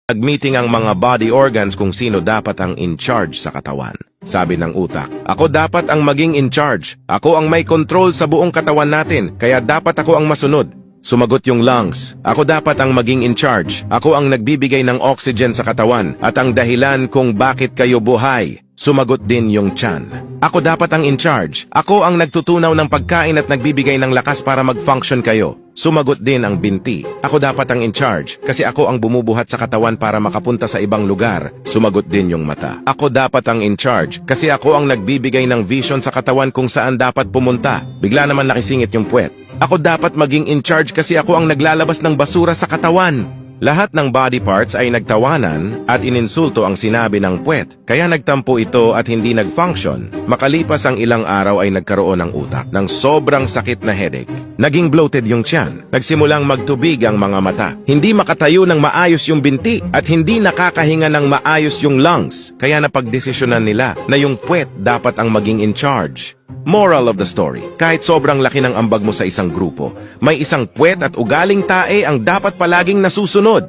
Nag-meeting ang mga body organs kung sino dapat ang in charge sa katawan. Sabi ng utak, ako dapat ang maging in charge. Ako ang may control sa buong katawan natin, kaya dapat ako ang masunod. Sumagot yung lungs, ako dapat ang maging in charge. Ako ang nagbibigay ng oxygen sa katawan at ang dahilan kung bakit kayo buhay. Sumagot din yung tiyan. Ako dapat ang in charge. Ako ang nagtutunaw ng pagkain at nagbibigay ng lakas para mag-function kayo. Sumagot din ang binti. Ako dapat ang in charge kasi ako ang bumubuhat sa katawan para makapunta sa ibang lugar. Sumagot din yung mata. Ako dapat ang in charge kasi ako ang nagbibigay ng vision sa katawan kung saan dapat pumunta. Bigla naman nakisingit yung puwet. Ako dapat maging in charge kasi ako ang naglalabas ng basura sa katawan. Lahat ng body parts ay nagtawanan at ininsulto ang sinabi ng puwet. Kaya nagtampo ito at hindi nag-function. Makalipas ang ilang araw ay nagkaroon ng utak ng sobrang sakit na headache. Naging bloated yung tiyan. Nagsimulang magtubig ang mga mata. Hindi makatayo ng maayos yung binti at hindi nakakahinga ng maayos yung lungs. Kaya napagdesisyonan nila na yung puwet dapat ang maging in charge. Moral of the story, kahit sobrang laki ng ambag mo sa isang grupo, may isang puwet at ugaling tae ang dapat palaging nasusunod.